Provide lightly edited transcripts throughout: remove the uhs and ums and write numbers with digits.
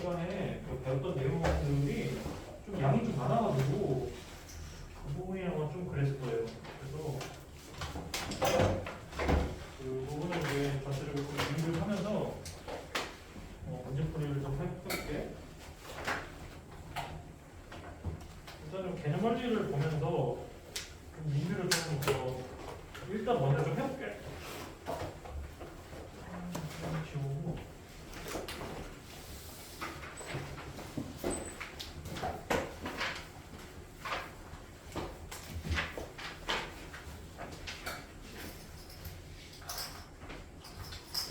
시간에 배웠던 내용들이 좀 양이 좀 많아가지고 그 부분이 아마 좀 그랬을 거예요. 그래서 그 부분을 이제 전체적으로 준비를 하면서 문제풀이를 좀 해볼게. 일단은 개념 관리를 보면서 좀 리뷰를 좀 일단 먼저 좀 해볼게. 지우고.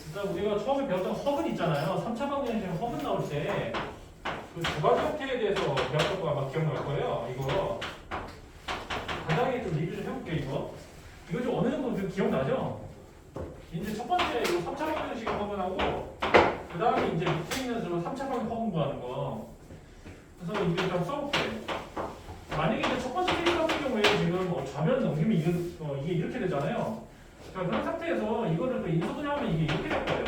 일단 우리가 처음에 배웠던 허근 있잖아요. 3차 방정식 허근 나올 때 그 두 가지 형태에 대해서 배웠던 거 아마 기억날 거예요. 이거 간단하게 좀 리뷰 좀 해볼게. 이거 좀 어느 정도 좀 기억나죠? 이제 첫 번째 이 3차 방정식 허근하고 그 다음에 이제 밑에 있는 저 3차 방정 허근 구하는 거. 그래서 이제 좀 써볼게. 만약에 이제 첫 번째 케이스 같은 경우에 지금 좌면 넘기면 이게 이렇게 되잖아요. 자, 그런 상태에서 이거를 또 인수분해하면 이게 이렇게 될 거예요.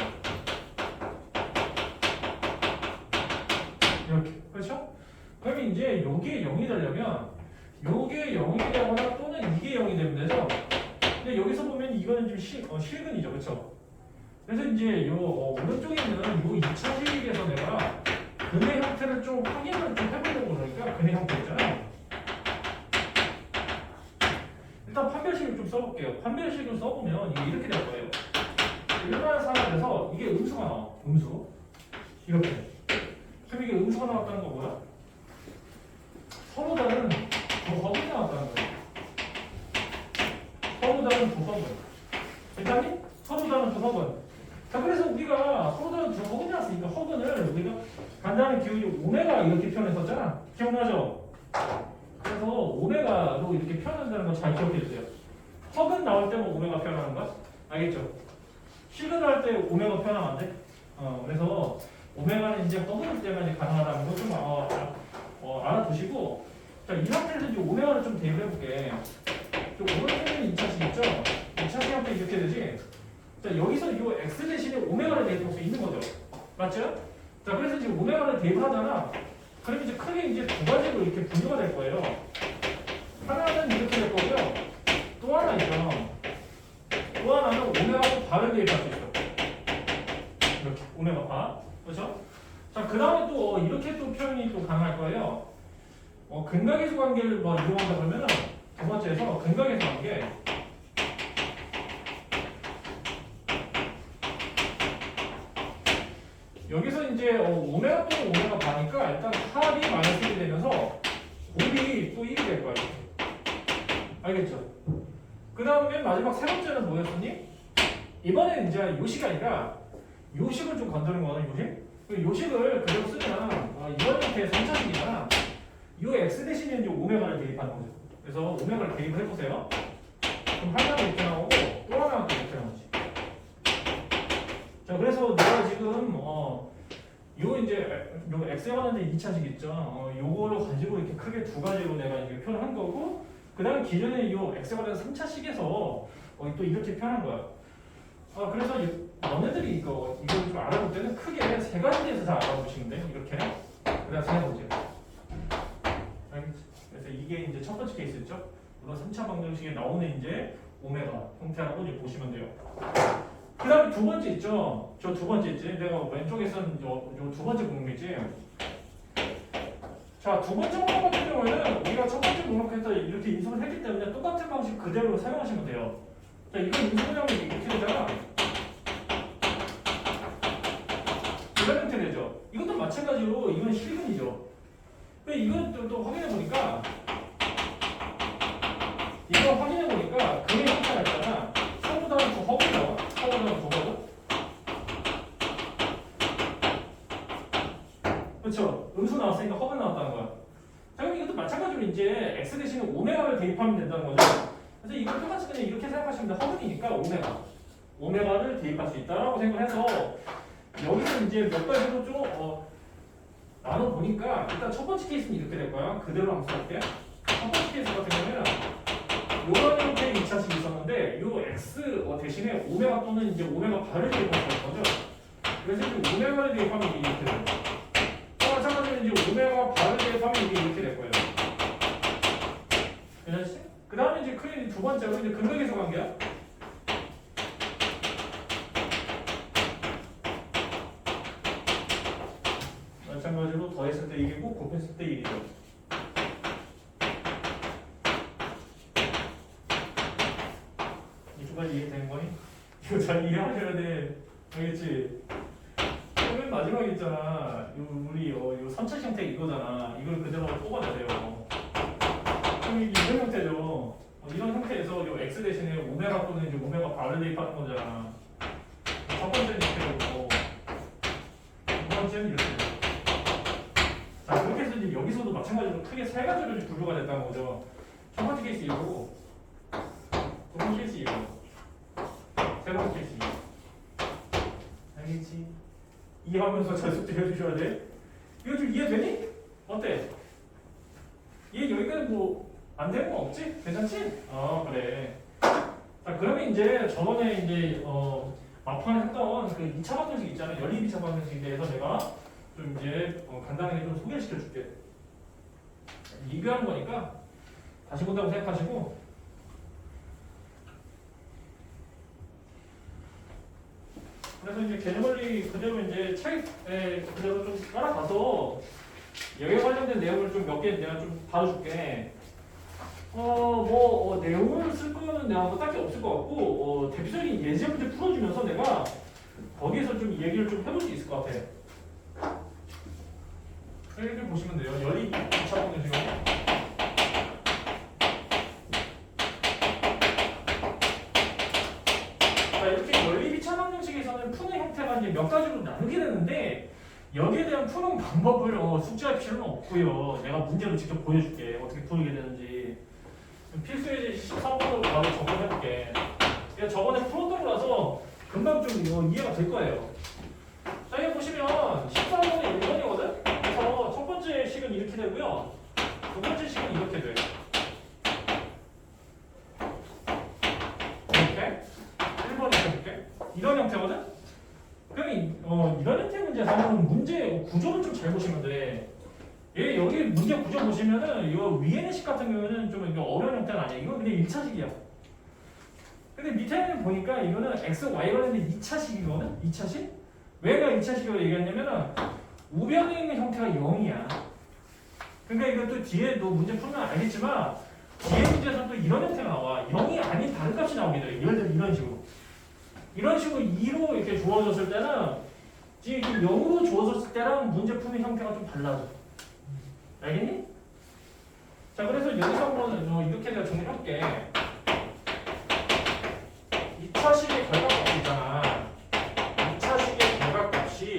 이렇게. 그렇죠? 그러면 이제 요게 0이 되려면 요게 0이 되거나 또는 이게 0이 되면 되죠? 근데 여기서 보면 이거는 좀 실근이죠. 그렇죠? 그래서 이제 요 오른쪽에 있는 요 2차 실익에서 내가 근의 형태를 좀 확인을 좀 해보려고 그러니까 근의 형태 있잖아요. 일단 판별식을 좀 써볼게요. 판별식을 써보면 이게 이렇게 될 거예요. 일반 상황에서 이게 음수가 나와. 음수. 이렇게. 그럼 이게 음수가 나왔다는 거 뭐야? 서로 다른 두 허근이 나왔다는 거예요. 서로 다른 두 허근. 괜찮니? 서로 다른 두 허근. 자, 그래서 우리가 서로 다른 두 허근이 나왔으니까 허근을 우리가 간단한 기울기 오메가 이렇게 표현했었잖아. 기억나죠? 그래서 오메가로 이렇게 표현한다는 거 잘 기억해 주세요. 허근 나올 때만 오메가 표현하는 거 알겠죠? 실근 나올 때 오메가 표현하면 안 돼? 그래서 오메가는 이제 허근 때만 이제 가능하다는 거 좀 알아두시고, 자, 이 상태에서 이제 오메가를 좀 대입해 볼게. 오른쪽에는 2차식 있죠? 2차식 하면 이렇게 되지? 자, 여기서 이 x 대신에 오메가를 대입할 수 있는 거죠. 맞죠? 자, 그래서 지금 오메가를 대입하잖아. 그럼 이제 크게 이제 두 가지로 이렇게 분류가 될 거예요. 하나는 이렇게 될 거고요. 또 하나 있죠. 또 하나는 오메가도 바를 대입할 수 있어. 이렇게 오메가 바. 그렇죠? 자, 그 다음에 또 이렇게 또 표현이 또 가능할 거예요. 근각계수 관계를 이용한다 그러면은 두 번째에서 근각계수 관계. 여기서 이제 오메가 또는 오메가 바니까 일단 합이 마이너스 1이 되면서 곱이 또 1이 될 거예요. 알겠죠? 그 다음에 마지막 세 번째는 뭐였었니? 이번엔 이제 요식이 아니라 요식을 좀 건드는 거는 요식? 요식을 그대로 쓰면 이번 형태의 3차식이잖아. 이 x 대신에 이제 오메가를 대입하는 거죠. 그래서 오메가를 대입을 해보세요. 그럼 하나가 이렇게 나오고 또 하나가 또 이렇게 나오지. 자, 그래서 내가 지금 요 이제 요 x에 관한 2차식 있죠. 요거를 가지고 이렇게 크게 두 가지로 내가 이렇게 표현한 거고, 그다음 기존에 요 x에 관한 3차식에서 또 이렇게 표현한 거야. 그래서 너네들이 이걸 좀 알아볼 때는 크게 세 가지에서 다 알아보시면 돼. 이렇게. 그다음 세 번째. 알겠지? 그래서 이게 이제 첫 번째 케이스였죠. 물론 3차 방정식에 나오는 이제 오메가 형태라고 이제 보시면 돼요. 그 다음에 두 번째 있죠? 저 두 번째 있지? 내가 왼쪽에 쓴 요 두 번째 목록이지? 자, 두 번째 목록 같은 경우에는 우리가 첫 번째 목록에서 이렇게 인수를 했기 때문에 똑같은 방식 그대로 사용하시면 돼요. 자, 이건 인수를 하면 이렇게 되잖아. 이런 형태 되죠? 이것도 마찬가지로 이건 실근이죠. 근데 이건 또 확인해보니까 이거 확인해보니까 그의 형태가 있잖아. 서로 다른 두 허브가 나와. 서로 다른 두 허브. 그렇죠? 음수 나왔으니까 허브 나왔다는 거야. 자, 그럼 이것도 마찬가지로 이제 x 대신에 오메가를 대입하면 된다는 거죠. 그래서 이걸 똑같이 그냥 이렇게 생각하시면 돼. 허브니까 오메가를 대입할 수 있다라고 생각해서 여기서 이제 몇 가지로 좀 나눠 보니까 일단 첫 번째 케이스는 이렇게 될 거야. 그대로 한번 써볼게. 첫 번째 케이스 같은 경우에는 이런 형태의 2차식이 있었는데 이 x 대신에 오메가 또는 이제 오메가 바를 대입할 수 있는 거죠. 그래서 이제 오메가를 대입하면 이렇게 돼요. 번째는 이제 오메가 바를 대입하면 이게 이렇게 될 거예요. 괜찮지? 그 다음에 이제 크린 두 번째로 이제 근각에서 관계야. 마찬가지로 더했을 때 1이고 곱했을 때 1이죠. 이쪽까지 이해되는 거니? 이거 잘 이해하셔야 돼. 알겠지? 맨 마지막에 있잖아. 우리 요 선체 형태 이거잖아. 이걸 그대로 뽑아내세요. 그럼 이게 이런 형태죠. 이런 형태에서 요 x 대신에 오메가 또는 이제 오메가 바를 대입하는 거잖아. 첫 번째는 이렇게 되고 두 번째는 이렇게 되고. 자, 그렇게 해서 이제 여기서도 마찬가지로 크게 세 가지로 분류가 됐다는 거죠. 첫 번째 케이스 이거고, 두 번째 케이스 이거, 세 번째 케이스 이거. 알겠지? 이해하면서 잘 숙제 해주셔야 돼. 이거 좀 이해되니? 어때? 이해 여기까지 뭐 안 되는 거 없지? 괜찮지? 그래. 자, 그러면 이제 저번에 이제 막판에 했던 그 2차 방정식 있잖아요. 연립 2차 방정식에 대해서 내가 좀 이제 간단하게 좀 소개시켜 줄게. 리뷰하는 거니까 다시 본다고 생각하시고. 그래서 이제 개념원리 그대로 이제 책에 그대로 좀 따라가서 여기에 관련된 내용을 좀 몇 개 내가 좀 다뤄줄게. 내용을 쓸 거는 내가 뭐 딱히 없을 것 같고, 대표적인 예제 문제 풀어주면서 내가 거기에서 좀 얘기를 좀 해볼 수 있을 것 같아. 이렇게 보시면 돼요. 연립 2차 방정식. 자, 이렇게 연립 2차 방정식에서는 푸는 형태가 이제 몇 가지로 나누게 되는데, 여기에 대한 푸는 방법을 숙지할 필요는 없고요. 내가 문제로 직접 보여줄게. 어떻게 풀게 되는지. 필수 예제 13번으로 바로 적용해볼게. 내가 저번에 풀었던 거라서 금방 좀 이해가 될 거예요. 자, 여기 보시면 13번이 1번이거든? 그래서 첫 번째 식은 이렇게 되고요. 두 번째 식은 이렇게 돼요. 이렇게. 1번 이렇게 볼게. 이런 형태거든? 그럼 이런 형태 문제에서는 문제 구조를 좀 잘 보시면 돼. 여기 문제 구조 보시면은 이거 위에는 식 같은 경우는 좀 이거 어려운 형태는 아니야. 이건 그냥 1차식이야. 근데 밑에는 보니까 이거는 x, y가 있는 2차식이거든? 2차식? 왜가 2차식이라고 얘기했냐면은 우변에 있는 형태가 0이야. 그러니까 이것도 뒤에 너 문제 풀면 알겠지만 뒤에 문제에서 또 이런 형태가 나와. 0이 아닌 다른 값이 나오게 돼. 예를 들어 이런 식으로. 이런 식으로 2로 이렇게 주어졌을 때는 지금 0으로 주어졌을 때랑 문제 푸는 형태가 좀 달라져. 알겠니? 자, 그래서 여기서 한번 이렇게 내가 정리할게. 2차식의 결과값이 있잖아. 2차식의 결과값이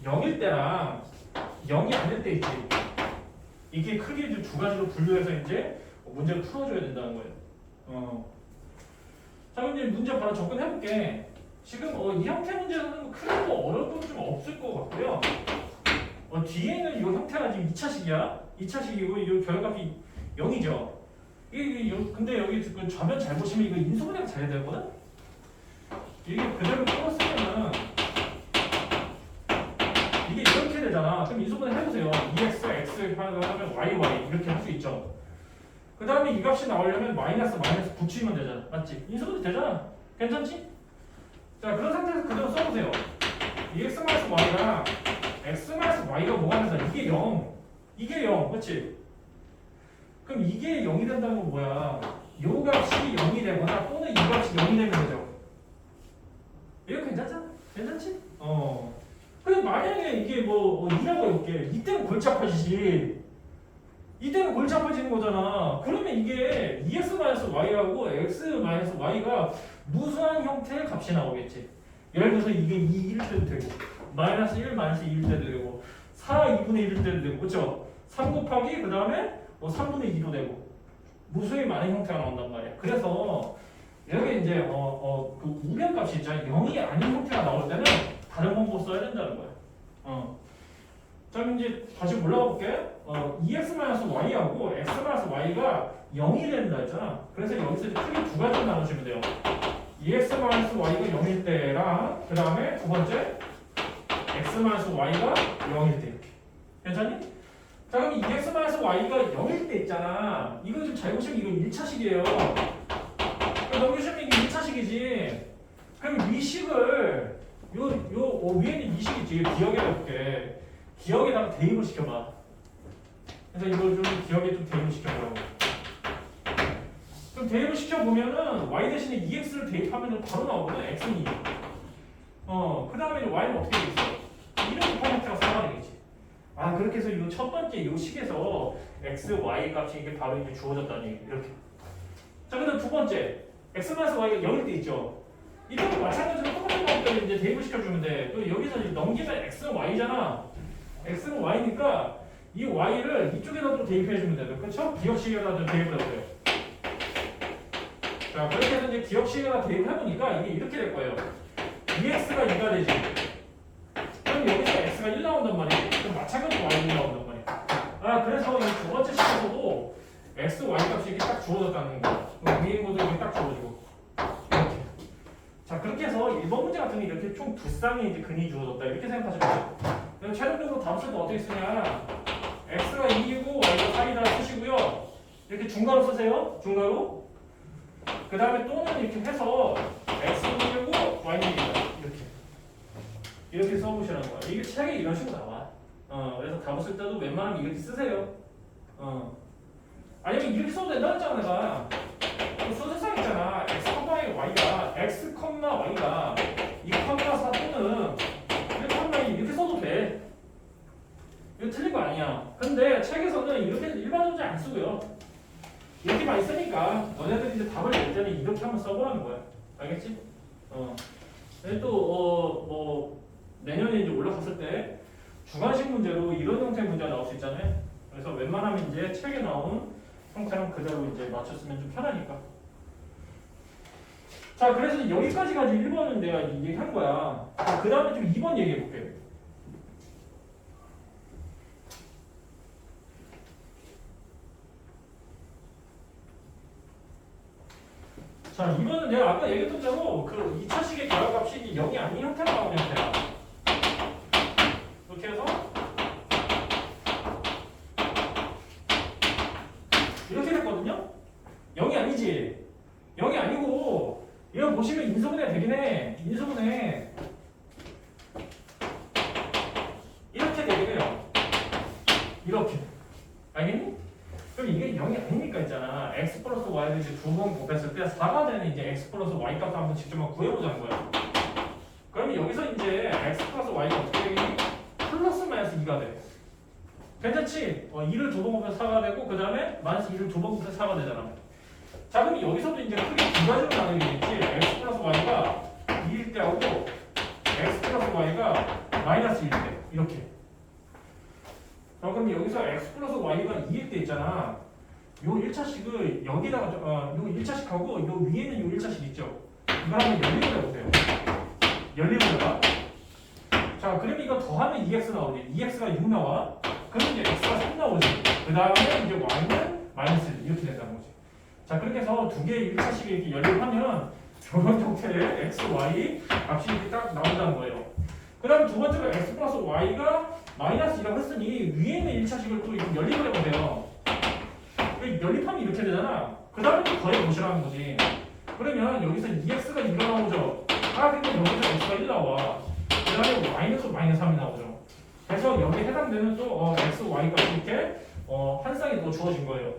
0일 때랑 0이 아닐 때 있지. 이게 크게 이제 두 가지로 분류해서 이제 문제를 풀어줘야 된다는 거예요. 자, 그럼 이제 문제 바로 접근해볼게. 지금 이 형태 문제는 크게 뭐 어려운 건 좀 없을 것 같고요. 뒤에는 이 형태가 지금 2차식이야. 2차식이고 이 결과값이 0이죠. 근데 여기 지금 좌면 잘 보시면 이거 인수분해가 잘 되거든? 이게 그대로 풀었으면은 이게 이렇게 되잖아. 그럼 인수분해 해보세요. 2x, x 하면 y, y 이렇게 할 수 있죠. 그 다음에 이 값이 나오려면 마이너스 붙이면 되잖아. 맞지? 인수분해 되잖아. 괜찮지? 자, 그런 상태에서 그대로 써보세요. 2x-y랑 x-y가 뭐가 된다? 이게 0. 이게 0. 그렇지? 그럼 이게 0이 된다는 건 뭐야? 요 값이 0이 되거나 또는 이 값이 0이 되면 되죠. 이거 괜찮잖아? 괜찮지? 근데 만약에 이게 2라고 해볼게. 이때는 골치 아파지지. 이때는 골치 아파지는 거잖아. 그러면 이게 2x-y하고 x-y가 무수한 형태의 값이 나오겠지. 예를 들어서 이게 2일 때도 되고 마이너스 1, 마이너스 2일 때도 되고 4, 2분의 1일 때도 되고 그쵸? 3 곱하기 그 다음에 3분의 2도 되고 무수히 많은 형태가 나온단 말이야. 그래서 여기 이제 그 우변값이 있잖아. 0이 아닌 형태가 나올 때는 다른 방법 써야 된다는 거야. 자, 그럼 이제 다시 올라가 볼게. 2x-y하고 x-y가 0이 된다 했잖아. 그래서 여기서 이제 크게 두 가지로 나누시면 돼요. 2x-y가 0일 때랑 그 다음에 두 번째 x-y가 0일 때 이렇게. 괜찮니? 자 그럼 이 x-y가 0일 때 있잖아. 이거 좀 잘 보시면 이거 1차식이에요. 넘기시면 이게 1차식이지. 그럼 위식을 위에는 있는 이식이지. 기억에다 볼게. 기억에다가 대입을 시켜봐. 그래서 이걸 좀 기억에 좀 대입을 시켜보라고. 그럼 대입을 시켜보면은 y 대신에 2x를 대입하면 바로 나오거든. x는 2. 그 다음에 y는 어떻게 돼 있어? 이런 포인트가 4가 되겠지. 아 그렇게 해서 이 첫 번째 이 식에서 x, y 값이 이게 바로 이제 주어졌다니 이렇게. 자 그다음 두 번째 x-y가 0일 때 있죠. 이것도 마찬가지로 똑같은 방법대로 이제 대입을 시켜주면 돼. 또 여기서 이제 넘기면 x는 y잖아. x는 y니까 이 y를 이쪽에다 또 대입해주면 돼요. 그렇죠? 기억식에다 좀 대입을 해보세요. 자 그렇게 해서 이제 기억식에다 대입을 해보니까 이게 이렇게 될 거예요. 2x가 2가 되지. 그럼 여기서 x가 1 나온단 말이야. 그럼 마찬가지로 y가 1 나온단 말이야. 아 그래서 이 두 번째 식에서도 x, y 값이 이렇게 딱 주어졌다는 거. 위에 모두 이렇게 딱 주어지고. 이렇게. 자 그렇게 해서 1번 문제 같은 게 이렇게 총 두 쌍의 이제 근이 주어졌다. 이렇게 생각하시면 돼요. 그럼 최종적으로 답을 쓸 때 어떻게 쓰냐? x가 2이고 y가 3이다 쓰시고요. 이렇게 중괄호 쓰세요. 중괄호. 그 다음에 또는 이렇게 해서 x는 1이고 y는 1이다. 이렇게 써보시라는 거야. 이게 책에 이런 식으로 나와. 그래서 답을 쓸 때도 웬만하면 이렇게 쓰세요. 아니면 이렇게 써도 된다고 했잖아, 내가. 수술상 있잖아. x, y가 x, y가 2, 4 또는 1, 2 이렇게 써도 돼. 이거 틀린 거 아니야. 근데 책에서는 이렇게 일반적으로 안 쓰고요. 이렇게 많이 쓰니까 너네들이 이제 답을 낼 때는 이렇게 한번 써보라는 거야. 알겠지? 또 내년에 이제 올라갔을 때 주관식 문제로 이런 형태의 문제가 나올 수 있잖아요. 그래서 웬만하면 이제 책에 나온 형태는 그대로 이제 맞췄으면 좀 편하니까. 자, 그래서 여기까지가 이제 1번은 내가 얘기한 거야. 그 다음에 좀 2번 얘기해 볼게. 자, 이거는 내가 아까 얘기했던 대로 그 2차식의 결합값이 0이 아닌 형태로 나오는 형태야. 이렇게 해서 이렇게 됐거든요? 0이 아니지? 0이 아니고 이거 보시면 인수분해 되긴 해. 인수분해 이렇게 되긴 해요. 이렇게. 알겠니? 그럼 이게 0이 아니니까 있잖아. x 플러스 y를 이제 두 번 곱했을 때 4가 되는 이제 x 플러스 y 값을 한번 직접 구해보자는 거야. 그러면 여기서 이제 x 플러스 y가 어떻게 되겠니? 플러스 마이너스 2가 돼. 괜찮지? 2를 두 번 곱해서 4가 되고 그 다음에 마이너스 2를 두 번 곱해서 4가 되잖아. 자 그럼 여기서도 이제 크게 두 가지로 나누겠지. x 플러스 y가 2일 때 하고 x 플러스 y가 마이너스 1일 때 이렇게. 그럼 여기서 x 플러스 y가 2일 때 있잖아. 요 1차식을 여기다가 요 1차식하고 요 위에는 요 1차식 있죠. 이거 한번 연립을 해보세요. 연립을 해봐. 자 그럼 이거 더하면 2x 나오지. 2x가 6 나와. 그럼 이제 x가 3 나오지. 그 다음에 이제 y는 마이너스 1 이렇게 된다는 거지. 자 그렇게 해서 두 개의 1차식을 이렇게 연립하면 이런 형태의 x, y 값이 이렇게 딱 나온다는 거예요. 그 다음에 두 번째로 x 플러스 y가 마이너스 2라고 했으니 위에 있는 1차식을 또 연립을 해보세요. 연립하면 이렇게 되잖아. 그 다음에 또 더해보시라는 거지. 그러면 여기서 2x가 2가 나오죠. 근데 여기서 x가 1 나와. 그 다음에 y는 또 마이너스 3이 나오죠. 그래서 여기에 해당되는 또 x, y가 이렇게 한 쌍이 더 주어진 거예요.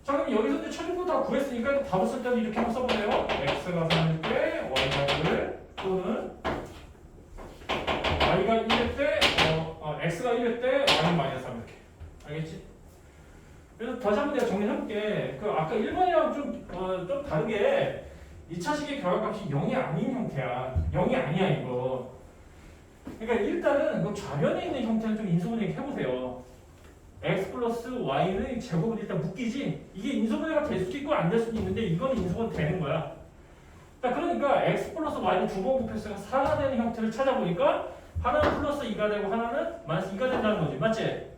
자 그럼 여기서 이제 최종적으로 다 구했으니까 답을 쓸 때는 이렇게 한번 써보세요. x가 3일 때 y가 1 또는 y가 1일 때 x가 1일 때 y는 마이너스 3 이렇게. 알겠지? 그래서 다시 한번 내가 정리해볼게. 그 아까 1번이랑 좀 다르게 2차식의 결합값이 0이 아닌 형태야. 0이 아니야 이거. 그러니까 일단은 그 좌변에 있는 형태는 좀 인수분해 해보세요. x 플러스 y는 제곱을 일단 묶이지. 이게 인수분해가 될 수도 있고 안 될 수도 있는데 이거는 인수분해 되는 거야. 자 그러니까 x 플러스 y는 두 번 곱했으니까 4가 되는 형태를 찾아보니까 하나는 플러스 2가 되고 하나는 마이너스 2가 된다는 거지. 맞지?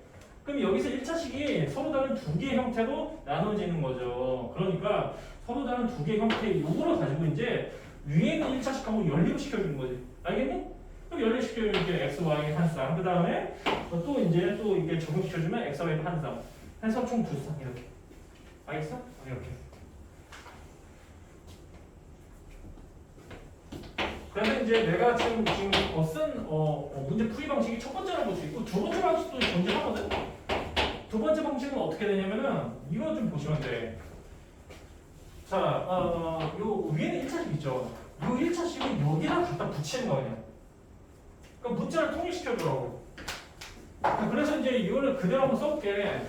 그럼 여기서 1차식이 서로 다른 두 개의 형태로 나눠지는 거죠. 그러니까 서로 다른 두 개의 형태의 요거를 가지고 이제 위에 있는 1차식하고 연립을 시켜주는 거지. 알겠니? 그럼 연립시키면 이제 x, y 한 쌍. 그 다음에 또 이제 또 이게 적용시켜주면 x, y 한 쌍. 해서 총 두 쌍 이렇게. 알겠어? 이렇게. 그래서 이제 내가 지금 쓴 문제 풀이 방식이 첫 번째로 볼 수 있고 두 번째 방식도 존재하거든. 두 번째 방식은 어떻게 되냐면은 이거 좀 보시면 돼. 자, 요 위에는 1차식 있죠. 요 1차식은 여기다 갖다 붙이는 거예요. 그러니까 문자를 통일시켜주라고. 그래서 이제 이거를 그대로 한번 써볼게.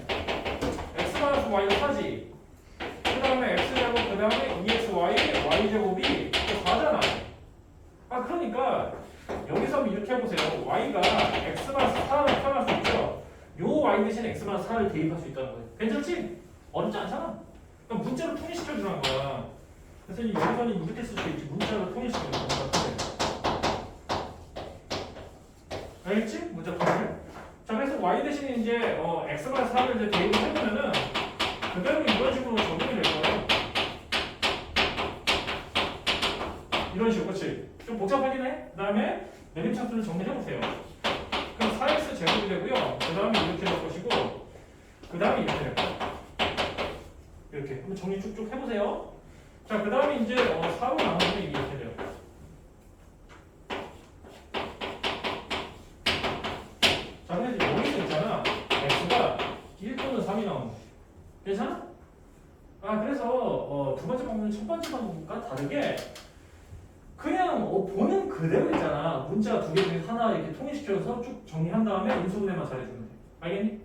x-y가 4지. 그 다음에 x제곱, 그 다음에 2xy, y제곱이 4잖아. 그러니까 여기서 한번 이렇게 해보세요. y가 x-4를 표현할 수 있죠. 요 y 대신 x-4를 대입할 수 있다는 거예요. 괜찮지? 어렵지 않잖아. 그러니까 문자로 통일시켜주는 거야. 그래서 여기서는 이렇게 쓸 수 있지. 문자로 통일시켜주는 거야. 알겠지? 문자 통일. 자, 그래서 y 대신 이제 x-4를 이제 대입을 해보면은 그대로 이런 식으로 적용이 될 거예요. 이런 식으로, 그렇지? 좀 복잡하긴 해. 그 다음에 내림차수를 정리해보세요. 그럼 4x 제곱이 되고요. 그 다음에 이렇게 될 것이고, 그 다음에 이렇게 될 거예요. 이렇게. 한번 정리 쭉쭉 해보세요. 자, 그 다음에 이제 4로 나누면 이렇게 돼요. 자, 근데 이제 여기서 있잖아. x가 1 또는 3이 나오는 거. 괜찮아? 그래서 두 번째 방법은 첫 번째 방법과 다르게 그냥 보는 그대로 있잖아. 문자 두 개 중에 하나 이렇게 통일시켜서 쭉 정리한 다음에 인수분해만 잘해주면 돼. 알겠니?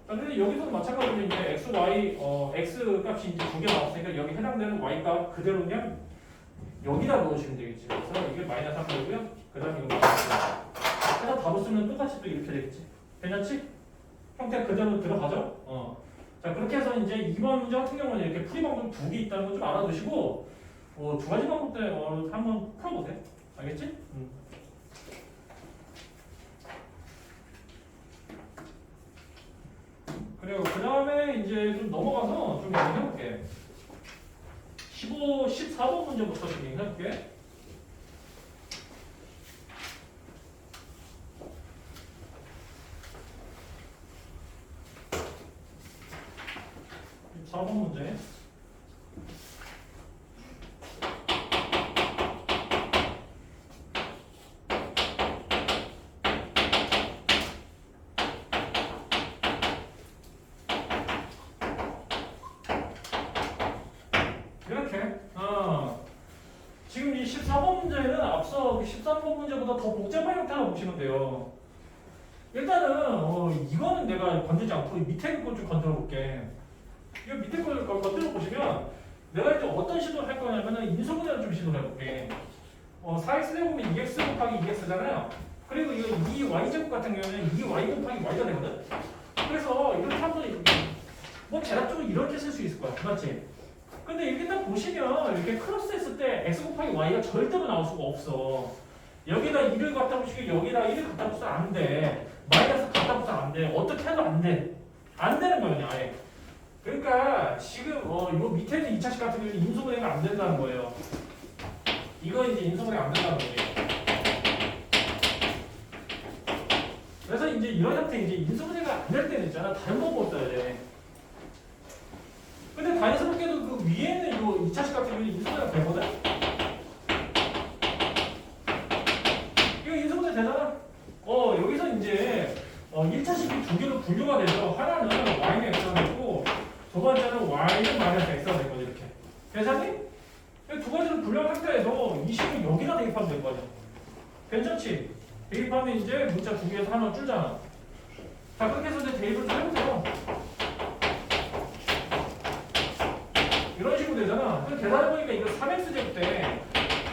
근데 여기서도 마찬가지로 이제 x, y, x 값이 이제 두 개 나왔으니까 여기 해당되는 y 값 그대로 그냥 여기다 넣으시면 되겠지. 그래서 이게 마이너스 3 되고요. 그 다음에 이거 마이너스 3. 해서 답을 쓰면 똑같이 또 이렇게 되겠지. 괜찮지? 형태 그대로 들어가죠? 자, 그렇게 해서 이제 이번 문제 같은 경우는 이렇게 풀이 방법 두 개 있다는 거 좀 알아두시고, 두 가지 방법 때 한번 풀어보세요. 알겠지? 그리고 그 다음에 이제 좀 넘어가서 좀 얘기해볼게. 14번 문제부터 좀 얘기해볼게. 14번 문제. 이렇게. 지금 이 14번 문제는 앞서 13번 문제보다 더 복잡한 형태로 보시면 돼요. 일단은 이거는 내가 건들지 않고 밑에 거 좀 건드려 볼게. 이 밑에 걸 건드려 보시면 내가 이제 어떤 시도를 할 거냐면은 인수분해를 좀 시도를 해볼게. 4x제곱은 2x 곱하기 2x잖아요. 그리고 이거 2y제곱 같은 경우는 2y 곱하기 y가 되거든. 그래서 이렇게 한번 뭐 대략적으로 이렇게 쓸 수 있을 거야. 맞지? 근데 이렇게 딱 보시면 이렇게 크로스 했을 때 x 곱하기 y가 절대로 나올 수가 없어. 여기다 1을 갖다 붙이고 여기다 1을 갖다 붙여서 안 돼. 마이너스 갖다 붙여서 안 돼. 어떻게 해도 안 돼. 안 되는 거예요, 아예. 그러니까 지금 이거 밑에 있는 2차식 같은 경우는 인수분해가 안 된다는 거예요. 이거 이제 인수분해가 안 된다는 거예요. 그래서 이제 이런 형태 이제 인수분해가 안 될 때는 있잖아. 다른 방법을 써야 돼. 근데 다행스럽게도 그 위에 있는 요 2차식 같은 경우는 인수분해가 되거든? 이거 인수분해 되잖아? 여기서 이제 1차식이 두 개로 분류가 되죠. 하나는 y는 x가 되고 두 번째는 y는 마이너스 x가 되거든. 이렇게. 괜찮니? 두 가지를 분류한 상태에서 이 식을 여기다 대입하면 될 거 아니야. 괜찮지? 대입하면 이제 문자 두 개에서 하나 줄잖아. 자, 그렇게 해서 이제 대입을 좀 해보세요. 이런 식으로 되잖아. 그래서 계산해보니까 이거 3x제곱 때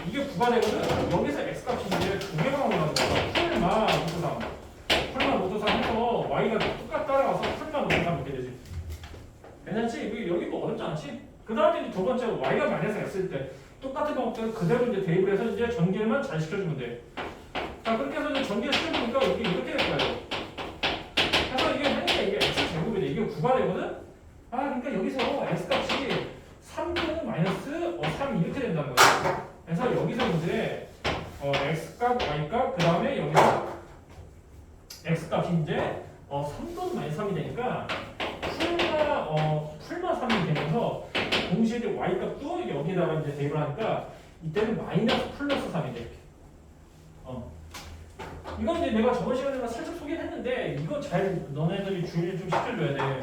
이게 9가 되거든. 여기서 x값이 이제 두 개가 나오는 거야. 풀만 5도3. 풀만 5도3 해서 y가 똑같이 따라가서 풀만 5도3 이렇게 되지. 괜찮지? 여기 뭐 어렵지 않지? 그 다음에 두 번째 y가 마이너스 x일 때 똑같은 방법대로 그대로 이제 대입을 해서 이제 전개만 잘 시켜주면 돼. 자, 그렇게 해서 이제 전개 시켜보니까 이렇게 될 거예요. 그래서 이게 한개 이게 x 제곱이 돼. 이게 9가 되거든? 그러니까 여기서 x 값이 3 또는 마이너스 3 이렇게 된다는 거예요. 그래서 여기서 이제 x 값, y 값, 3 또는 마이너스 3이 되니까 풀마 3이 되면서 동시에 이제 y 값도 여기다가 이제 대입을 하니까 이때는 마이너스 플러스 3이 돼. 이렇게. 이건 이제 내가 저번 시간에 살짝 소개를 했는데 이거 잘 너네들이 주의를 좀 시켜줘야 돼.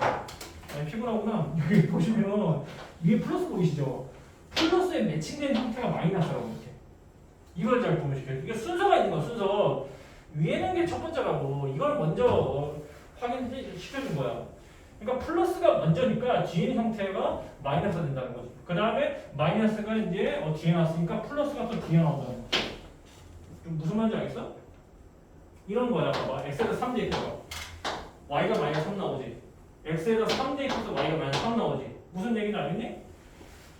아니, 피곤하구나. 여기 보시면 위에 플러스 보이시죠? 플러스에 매칭된 형태가 마이너스라고 이렇게. 이걸 잘 보시게요. 이게 순서가 있는 거야. 순서. 위에는 게 첫 번째라고. 이걸 먼저 확인시켜준 거야. 그러니까 플러스가 먼저니까 뒤에 형태가 마이너스가 된다는 거지. 그 다음에 마이너스가 이제 뒤에 나왔으니까 플러스가 또 뒤에 나온다는 거지. 무슨 말인지 알겠어? 이런 거야. 봐봐. x에다 3 대입해서 y가 마이너스 3 나오지. x에다 3 대입해서 y가 마이너스 3 나오지. 무슨 얘기인지 알겠니?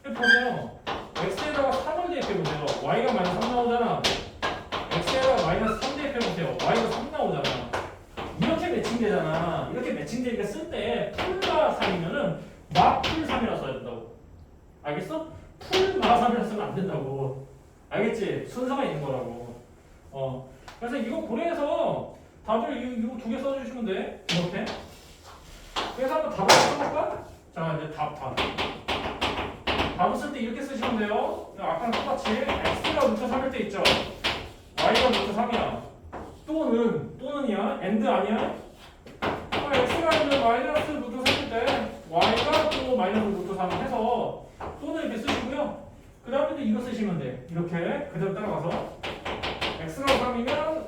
보세요. x에다가 3을 대입해보세요. y가 마이너스 3 나오잖아. x에다가 마이너스 3 대입해보세요. y가 3 나오잖아. 이렇게 매칭되잖아. 이렇게 매칭되니까 쓸 때 풀마 3이면은 마풀 3이라 써야 된다고. 알겠어? 풀마 3이라 쓰면 안 된다고. 알겠지? 순서가 있는 거라고. 그래서 이거 고려해서 다들 이거 2개 써주시면 돼. 이렇게. 그래서 한번 답을 써볼까? 자, 이제 답을 쓸 때 이렇게 쓰시면 돼요. 아까랑 똑같이 x가 루트 3일 때 있죠. y가 루트 3이야. 또는이야. and 아니야? x가 있는 마이너스 루트 3일 때 y가 또 마이너스 루트 3 해서 또는 이렇게 쓰시고요. 그 다음에 이거 쓰시면 돼. 이렇게 그대로 따라가서 x가 3이면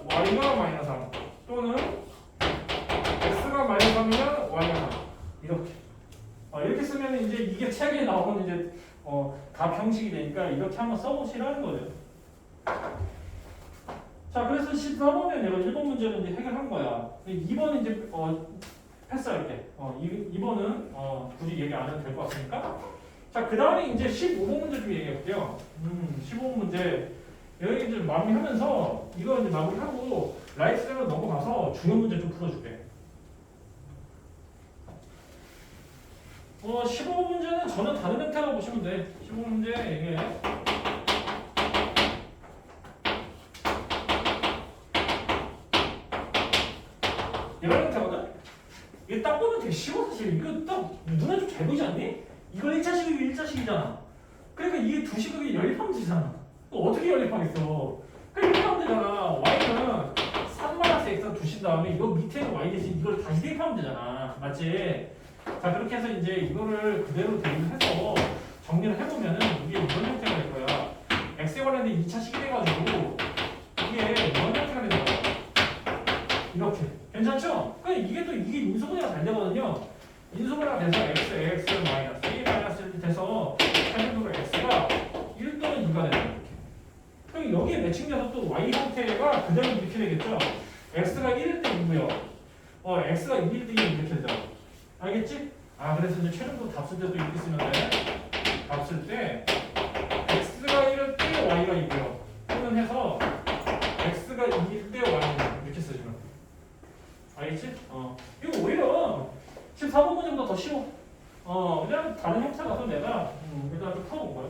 y가 마이너스 3 또는 x가 마이너스 3이면 y가 3 이렇게. 이렇게 쓰면 이제 이게 책에 나오는 이제 답 형식이 되니까 이렇게 한번 써보시라는 거죠. 자, 그래서 14번에 내가 1번 문제는 이제 해결한 거야. 2번은 이제 패스할게. 2번은 굳이 얘기 안 해도 될 것 같으니까. 자, 그 다음에 이제 15번 문제 좀 얘기해볼게요. 15번 문제 여기 이제 마무리하면서 이거 이제 마무리하고 라이트대로 넘어가서 중요 문제 좀 풀어줄게. 15번 문제는 저는 다른 형태라고 보시면 돼. 15번 문제 이게 이런 형태거든? 이게 딱 보면 되게 쉬워 사실. 이거 딱 눈에 좀 잘 보이지 않니? 이거 1차식이고 1차식이잖아. 그러니까 이게 두 식이 연립하면 되잖아. 어떻게 연립하겠어? 그러니까 이렇게 하면 되잖아. y는 3-x를 두신 다음에 이거 밑에 있는 y 대신 이걸 다시 대입하면 되잖아. 맞지? 자, 그렇게 해서 이제 이거를 그대로 대입해서 정리를 해보면은 이게 이런 형태가 될 거야. x에 관련된 2차식이 돼가지고 이게 이런 형태가 되는 거야. 이렇게. 괜찮죠? 그러니까 이게 또 이게 인수분해가 잘 되거든요. 인수분해가 돼서 x 마이너스 1 마이너스 1 돼서 사진으로 x가 1 또는 2가 되는 거야. 그럼 여기에 매칭돼서 또 y 형태가 그대로 이렇게 되겠죠? x가 1일 때 2고요. x가 2일 때 2 이렇게 되죠. 알겠지? 그래서 이제 최종적으로 답 쓸 때도 이렇게 쓰면 돼. 답 쓸 때 x가 1일 때 y가 2고요. 또는 해서 x가 2일 때 y는 이렇게 쓰시면 돼. 알겠지? 이거 오히려 14번 문제보다 더 쉬워. 그냥 다른 형태라서 내가 일단 좀 풀어본 거야.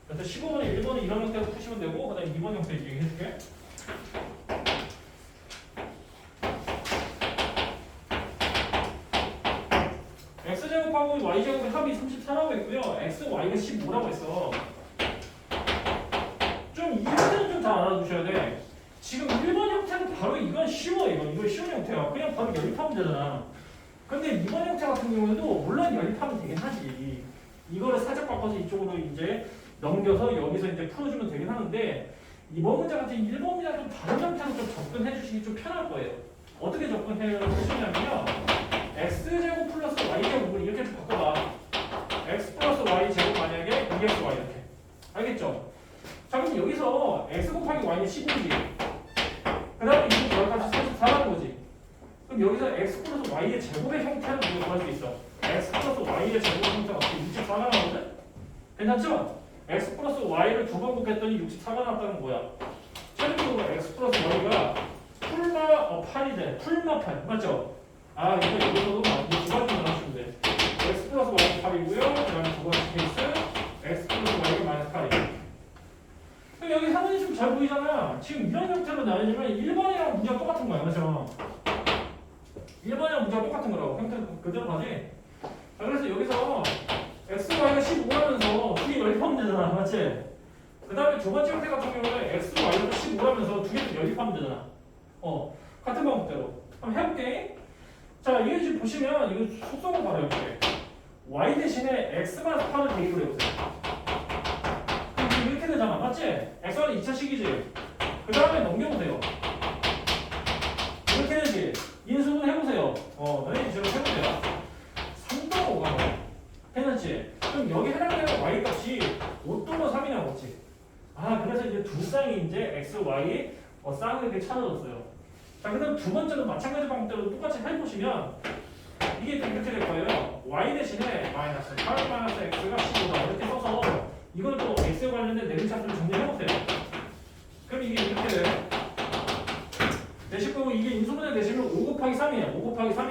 그래서 15번에 1번은 이런 형태로 푸시면 되고, 그 다음에 2번 형태 얘기해줄게. x제곱하고 y제곱의 합이 34라고 했고요. x, y가 15라고 했어. 좀 이 형태는 좀 다 알아두셔야 돼. 지금 1번 형태는 바로 이건 쉬워. 이거 쉬운 형태야. 그냥 바로 연립하면 되잖아. 근데 2번 형태 같은 경우에도 물론 연립하면 되긴 하지. 이거를 살짝 바꿔서 이쪽으로 이제 넘겨서 여기서 이제 풀어주면 되긴 하는데, 이번 문제 같은 1번 문제랑 좀 다른 형태로 좀 접근해 주시기 좀 편할 거예요. 어떻게 접근해 주시냐면요. x제곱 플러스 y제곱을 이렇게 좀 바꿔봐. x 플러스 y제곱 만약에 2xy 이렇게. 알겠죠? 자, 그럼 여기서 x 곱하기 y는 15지. 그 다음에 이거 구할값이 34라는 거지. 그럼 여기서 x 플러스 y의 제곱의 형태는 우리가 구할 수 있어. x 플러스 y의 제곱 형태가 64가 나오거든? 괜찮죠? x 플러스 y를 두 번 곱했더니 64가 나왔다는 거야. 최종적으로 x 플러스 y가 풀마 8이 돼. 풀마 8. 맞죠? 이거 여기서도 두 가지 나눠주면 돼. x 플러스 y가 8이고요. 그 다음에 두 번째 케이스 x 플러스 y가 마이너스 8이고. 그럼 여기 상황이 좀 잘 보이잖아. 지금 이런 형태로 나뉘지만 1번이랑 문제가 똑같은 거야. 그렇죠? 1번이랑 문제가 똑같은 거라고. 형태 그대로 가지. 자, 그래서 여기서 x, y가 15라면서 둘이 연립하면 되잖아. 맞지? 그 다음에 두 번째 형태 같은 경우는 x, y도 15라면서 두 개도 연립하면 되잖아. 같은 방법대로. 한번 해볼게. 자, 이게 지금 보시면 이거 속성을 바로 해볼게. y 대신에 x만 8을 대입을 해보세요. 그럼 이렇게 되잖아. 맞지? x는 2차식이지. 그 다음에 넘겨보세요. 이렇게 되지. 인수분 해보세요. 너네 지금 해보세요. 3도 5가 해놨지? 그럼 여기 해당되는 y 값이 5도로 3이 나왔지. 그래서 이제 두 쌍이 이제 x, y 쌍을 이렇게 찾아줬어요. 자, 그 다음 두 번째도 마찬가지 방법대로 똑같이 해보시면 이게 이렇게 될 거예요. y 대신에 마이너스 8 마이너스 x가 15다 이렇게 써서 이걸 또 x에 관련된 내림차트를 정리해보세요. 그럼 이게 이렇게 돼. 내실 거고 이게 인수분해 되시면 5 곱하기 3이에요. 5 곱하기 3이